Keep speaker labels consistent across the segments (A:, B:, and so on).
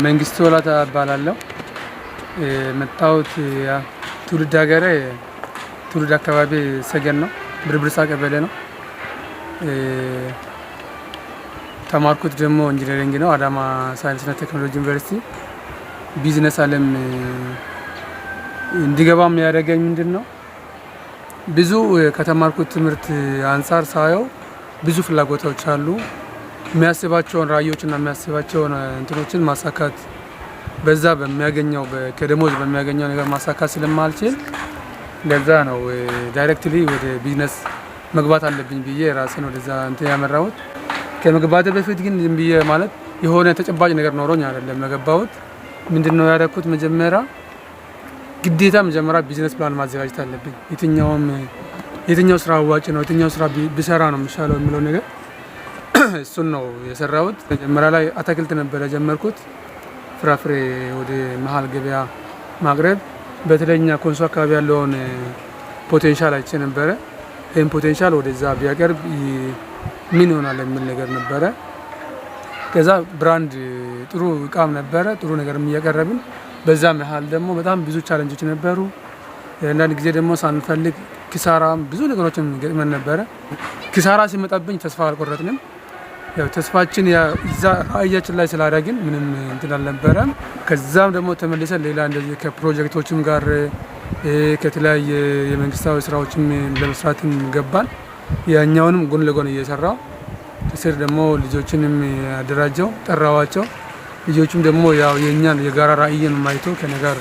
A: መንግስቱ ወላታ እባላለሁ። መጣሁት ትውልድ ሀገሬ ትውልድ አካባቢ ሰገን ነው፣ ብርብርሳ ቀበሌ ነው። ተማርኩት ደግሞ ኢንጂነሪንግ ነው፣ አዳማ ሳይንስና ቴክኖሎጂ ዩኒቨርሲቲ። ቢዝነስ አለም እንዲገባም ያደረገኝ ምንድን ነው፣ ብዙ ከተማርኩት ትምህርት አንጻር ሳየው ብዙ ፍላጎቶች አሉ። የሚያስባቸውን ራዕዮችና የሚያስባቸውን እንትኖችን ማሳካት በዛ በሚያገኘው ከደሞዝ በሚያገኘው ነገር ማሳካት ስለማልችል ለዛ ነው ዳይሬክትሊ ወደ ቢዝነስ መግባት አለብኝ ብዬ ራሴን ወደዛ እንትን ያመራሁት። ከመግባቴ በፊት ግን ዝም ብዬ ማለት የሆነ ተጨባጭ ነገር ኖሮኝ አይደለም የገባሁት። ምንድነው ያደረኩት? ግዴታ መጀመሪያ ቢዝነስ ፕላን ማዘጋጀት አለብኝ። የትኛው ስራ አዋጭ ነው፣ የትኛው ስራ ቢሰራ ነው የሚሻለው የሚለው ነገር እሱን ነው የሰራሁት። መጀመሪያ ላይ አትክልት ነበር የጀመርኩት፣ ፍራፍሬ ወደ መሀል ገበያ ማቅረብ። በተለይኛ ኮንሶ አካባቢ ያለውን ፖቴንሻል አይቼ ነበረ። ይህን ፖቴንሻል ወደዛ ቢያቀርብ ምን ይሆናል የሚል ነገር ነበረ። ከዛ ብራንድ ጥሩ እቃም ነበረ፣ ጥሩ ነገርም እያቀረብን፣ በዛ መሀል ደግሞ በጣም ብዙ ቻለንጆች ነበሩ። አንዳንድ ጊዜ ደግሞ ሳንፈልግ ኪሳራም ብዙ ነገሮችን ገጥመን ነበረ። ኪሳራ ሲመጣብኝ ተስፋ አልቆረጥንም። ያው ተስፋችን እዛ ራዕያችን ላይ ስላደረግን ምንም እንትን አልነበረም። ከዛም ደግሞ ተመልሰን ሌላ እንደዚህ ከፕሮጀክቶችም ጋር ከተለያየ የመንግስታዊ ስራዎችም ለመስራትም ገባን። ያኛውንም ጎን ለጎን እየሰራው ከስር ደግሞ ልጆችንም አደራጀው ጠራዋቸው። ልጆቹም ደግሞ ያው የኛን የጋራ ራዕይን ማይቶ ከነጋር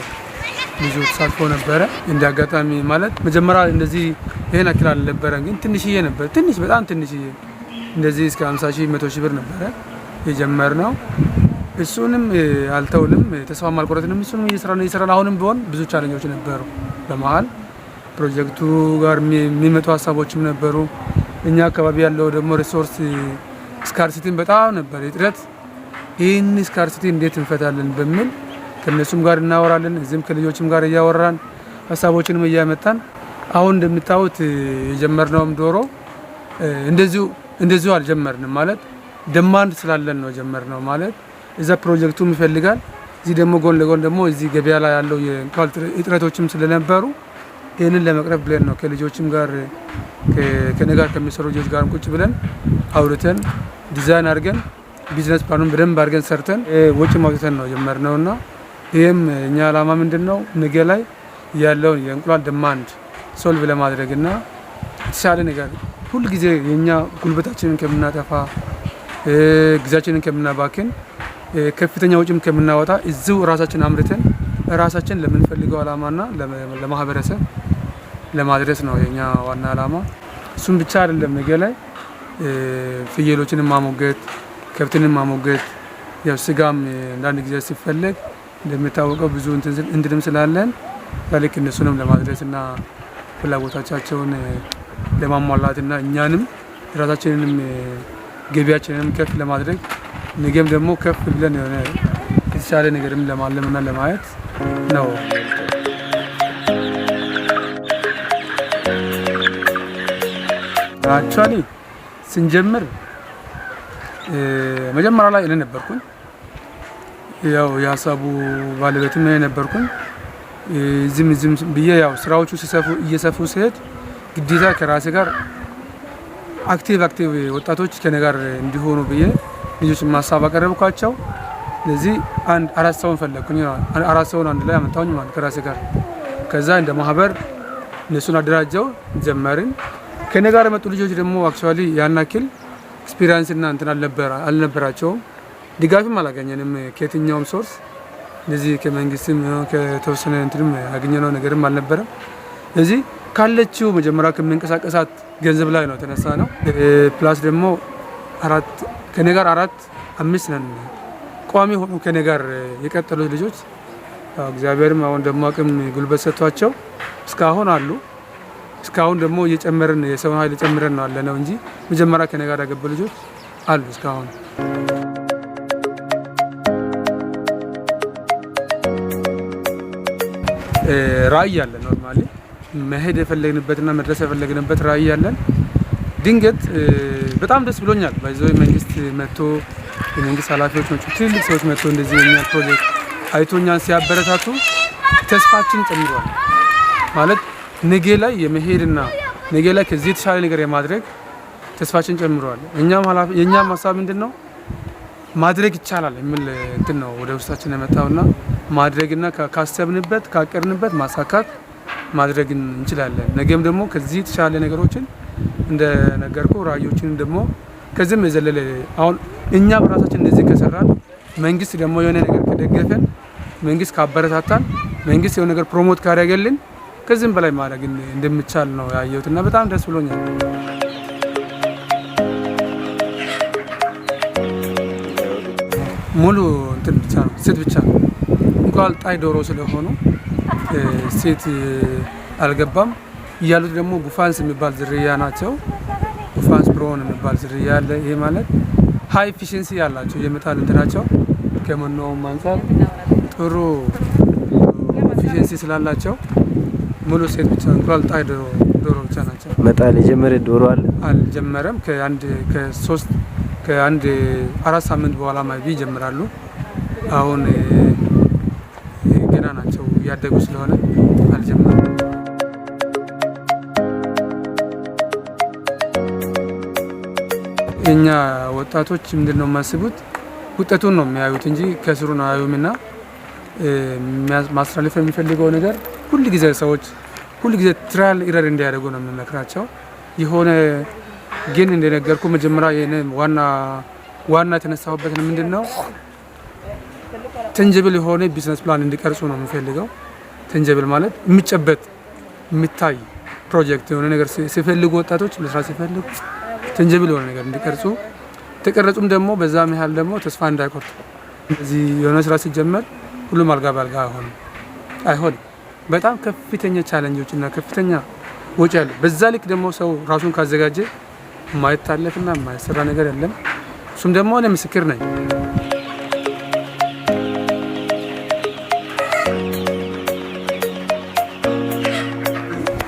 A: ብዙ ተሳትፎ ነበረ። እንደ አጋጣሚ ማለት መጀመሪያ እንደዚህ ይሄን አክል አልነበረም፣ ግን ትንሽዬ ነበር። በጣም ትንሽዬ እንደዚህ እስከ 50,000 100,000 ብር ነበረ የጀመርነው። እሱንም አልተውንም፣ ተስፋ አልቆረጥንም። እሱንም እየሰራን አሁንም ቢሆን ብዙ ቻለንጆች ነበሩ። በመሀል ፕሮጀክቱ ጋር የሚመጡ ሀሳቦችም ነበሩ። እኛ አካባቢ ያለው ደግሞ ሪሶርስ ስካርሲቲን በጣም ነበር እጥረት። ይህን ስካርሲቲ እንዴት እንፈታለን በሚል ከነሱም ጋር እናወራለን። እዚህም ከልጆችም ጋር እያወራን ሀሳቦችንም እያመጣን አሁን እንደምታዩት የጀመርነውም ዶሮ እንደዚሁ አልጀመርንም። ማለት ደማንድ ስላለን ነው ጀመርነው። ማለት እዛ ፕሮጀክቱም ይፈልጋል፣ እዚህ ደግሞ ጎን ለጎን ደግሞ እዚህ ገበያ ላይ ያለው የእንቁላል እጥረቶችም ስለነበሩ ይህንን ለመቅረብ ብለን ነው ከልጆችም ጋር ከነጋር ከሚሰሩ ልጆች ጋር ቁጭ ብለን አውርተን ዲዛይን አድርገን ቢዝነስ ፕላኑን በደንብ አድርገን ሰርተን ወጪ ማውጣትን ነው ጀመርነውና ይህም እኛ ዓላማ ምንድነው ነገ ላይ ያለውን የእንቁላል ደማንድ ሶልቭ ለማድረግና የተሻለ ነገር ሁሉ ጊዜ የኛ ጉልበታችንን ከምናጠፋ ጊዜያችንን ከምናባክን ከፍተኛ ወጪም ከምናወጣ እዚሁ ራሳችን አምርተን ራሳችን ለምንፈልገው ዓላማና ለማህበረሰብ ለማድረስ ነው የኛ ዋና ዓላማ። እሱም ብቻ አይደለም፣ ነገ ላይ ፍየሎችን ማሞገት፣ ከብትን ማሞገት፣ ያው ስጋም አንዳንድ ጊዜ ሲፈለግ እንደሚታወቀው ብዙ እንትንም ስላለን ታሪክ እነሱንም ለማድረስና ፍላጎታቸውን ለማሟላትና እኛንም ራሳችንንም ገቢያችንንም ከፍ ለማድረግ ነገም ደግሞ ከፍ ብለን የሆነ የተሻለ ነገርም ለማለምና ለማየት ነው። አክቹአሊ ስንጀምር መጀመሪያ ላይ እኔ ነበርኩኝ፣ ያው የሀሳቡ ባለቤትም እኔ ነበርኩኝ። ዝም ብዬ ያው ስራዎቹ እየሰፉ ሲሄድ ግዴታ ከራሴ ጋር አክቲቭ ወጣቶች ከኔ ጋር እንዲሆኑ ብዬ ልጆች ማሳብ አቀረብኳቸው። ስለዚህ አራት ሰውን ፈለግኩኝ፣ አራት ሰውን አንድ ላይ አመጣሁኝ ማለት ከራሴ ጋር። ከዛ እንደ ማህበር እነሱን አደራጀው ጀመርን። ከኔ ጋር የመጡ ልጆች ደግሞ አክቹአሊ ያን ያክል ኤክስፒሪየንስ እና እንትን አልነበራቸውም። ድጋፍም አላገኘንም ከየትኛውም ሶርስ፣ እንደዚህ ከመንግስትም ከተወሰነ እንትንም ያገኘነው ነገርም አልነበረም። ስለዚህ ካለችው መጀመሪያ ከመንቀሳቀሳት ገንዘብ ላይ ነው ተነሳ ነው። ፕላስ ደግሞ ከኔ ጋር 5 ነን ቋሚ ሆኖ ከኔ ጋር የቀጠሉት ልጆች። እግዚአብሔርም አሁን ደግሞ አቅም ጉልበት ሰጥቷቸው እስካሁን አሉ። እስካሁን ደግሞ እየጨመርን የሰው ኃይል እየጨመረን ነው አለ ነው እንጂ መጀመሪያ ከኔ ጋር ያገቡ ልጆች አሉ እስካሁን። ራዕይ አለን፣ ኖርማሊ መሄድ የፈለግንበትና መድረስ የፈለግንበት ራዕይ አለን። ድንገት በጣም ደስ ብሎኛል። ባይዘው መንግስት መጥቶ የመንግስት ኃላፊዎች ናቸው ትልልቅ ሰዎች መጥተው እንደዚህ የኛ ፕሮጀክት አይቶኛን ሲያበረታቱ ተስፋችን ጨምሯል ማለት ነገ ላይ የመሄድና ነገ ላይ ከዚህ የተሻለ ነገር የማድረግ ተስፋችን ጨምሯል። የኛም ሀሳብ ምንድነው ማድረግ ይቻላል የሚል እንትን ነው ወደ ውስጣችን የመጣውና ማድረግና ካሰብንበት ካቀርንበት ማሳካት ማድረግ እንችላለን። ነገም ደግሞ ከዚህ የተሻለ ነገሮችን እንደ ነገርኩ ራዕዮችን ደግሞ ከዚህም የዘለለ አሁን እኛ በራሳችን እንደዚህ ከሰራን መንግስት ደግሞ የሆነ ነገር ከደገፈን መንግስት ካበረታታን መንግስት የሆነ ነገር ፕሮሞት ካደረገልን ከዚህም በላይ ማድረግ እንደምቻል ነው ያየሁትና በጣም ደስ ብሎኛል። ሙሉ እንትን ብቻ ነው ሴት ብቻ ነው እንቁላል ጣይ ዶሮ ስለሆኑ ሴት አልገባም እያሉት ደግሞ ቡፋንስ የሚባል ዝርያ ናቸው። ቡፋንስ ብሮን የሚባል ዝርያ አለ። ይሄ ማለት ሃይ ኤፊሺየንሲ ያላቸው የመጣል እንትናቸው ከመኖም አንፃር ጥሩ ኤፊሺየንሲ ስላላቸው ሙሉ ሴት ብቻ እንቁላል ጣይ ዶሮ ብቻ ናቸው።
B: መጣል የጀመረ ዶሮ
A: አልጀመረም። ከአንድ 4 ሳምንት በኋላ ማይቢ ይጀምራሉ። አሁን ገና ናቸው ያደጉ ስለሆነ አልጀመረም። እኛ ወጣቶች ምንድነው የማስቡት ውጤቱን ነው የሚያዩት እንጂ ከስሩ ነው አያዩምና ማስተላለፍ የሚፈልገው ነገር ሁሉ ጊዜ ትራያል ኢረር እንዲያደርጉ ነው የምመክራቸው። የሆነ ግን እንደነገርኩ መጀመሪያ የኔ ዋና የተነሳሁበት ምንድነው ተንጀብል የሆነ ቢዝነስ ፕላን እንዲቀርጹ ነው የምፈልገው። ተንጀብል ማለት የሚጨበጥ የሚታይ ፕሮጀክት የሆነ ነገር ሲፈልጉ ወጣቶች መስራት ሲፈልጉ ተንጀብል የሆነ ነገር እንዲቀርጹ ተቀረጹም ደግሞ በዛ መሃል ደግሞ ተስፋ እንዳይቆርጡ። እዚህ የሆነ ስራ ሲጀመር ሁሉም አልጋ ባልጋ አይሆንም። በጣም ከፍተኛ ቻሌንጆች እና ከፍተኛ ወጪ አለ። በዛ ልክ ደግሞ ሰው ራሱን ካዘጋጀ የማይታለፍና የማይሰራ ነገር የለም። እሱም ደግሞ እኔ ምስክር ነኝ።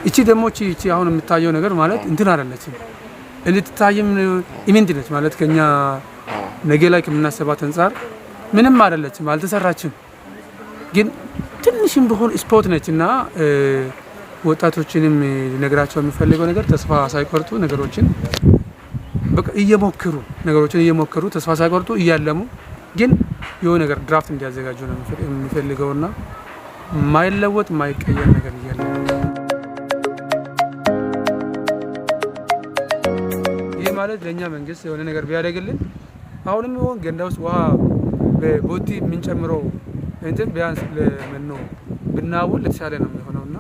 A: እቺ ደግሞ እቺ አሁን የምታየው ነገር ማለት እንትን አይደለችም። እንድትታይም ኢሜንት ነች ማለት ከኛ ነገ ላይ ከምናስባት አንፃር ምንም አይደለችም፣ አልተሰራችም። ግን ትንሽም ቢሆን ስፖርት ነችና ወጣቶችንም ነገራቸው የሚፈልገው ነገር ተስፋ ሳይቆርጡ ነገሮችን በቃ እየሞከሩ ተስፋ ሳይቆርጡ እያለሙ ግን የሆነ ነገር ድራፍት እንዲያዘጋጁ ነው የሚፈልገውና ማይለወጥ ማይቀየር ነገር እያለ ይሄ ማለት ለኛ መንግስት የሆነ ነገር ቢያደርግልን አሁንም ይሆን ገንዳ ውስጥ ውሃ በቦቲ የምንጨምረው እንትን ቢያንስ ለመኖ ብናውል ለተሻለ ነው የሚሆነውና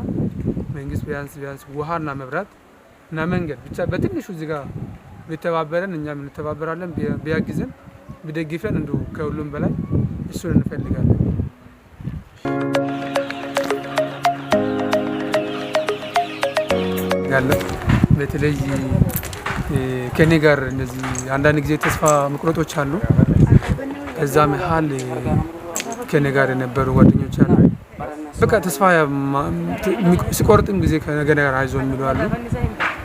A: መንግስት ቢያንስ ውሃና መብራት እና መንገድ ብቻ በትንሹ እዚህ ጋር ቢተባበረን እኛም እንተባበራለን። ቢያግዘን ቢደግፈን እንዱ ከሁሉም በላይ እሱን እንፈልጋለን። ያለ በተለይ ከኔ ጋር እንደዚህ አንዳንድ ጊዜ ተስፋ መቁረጦች አሉ። እዛ መሃል ከኔ ጋር የነበሩ ጓደኞች አሉ። በቃ ተስፋ ሲቆርጥም ጊዜ ከነገ ነገር አይዞን የሚሉ አሉ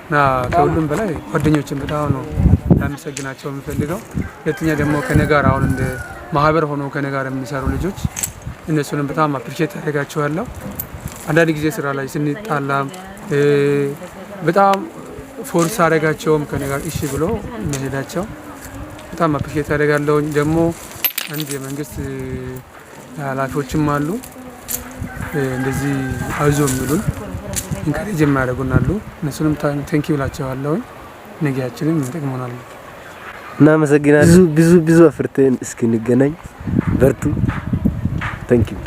A: እና ከሁሉም በላይ ጓደኞችን በጣም ነው ላመሰግናቸው የምፈልገው። ሁለተኛ ደግሞ ከኔ ጋር አሁን እንደ ማህበር ሆኖ ከኔ ጋር የሚሰሩ ልጆች እነሱንም በጣም አፕሪሼት አደርጋቸዋለሁ። አንዳንድ ጊዜ ስራ ላይ ስንጣላም በጣም ፎርስ አደርጋቸውም ከኔ ጋር እሺ ብሎ መሄዳቸው በጣም አፕሪሼት አደርጋለሁ። ደግሞ አንድ የመንግስት ኃላፊዎችም አሉ እንደዚህ አይዞ የሚሉን ኢንካሬጅ የሚያደርጉናሉ። እነሱንም ቴንክ ዩ እላቸዋለሁ። ነገያችንን እንጠቅመናል።
B: እናመሰግናለን። ብዙ አፍርተን እስክንገናኝ በርቱ። ቴንክ ዩ።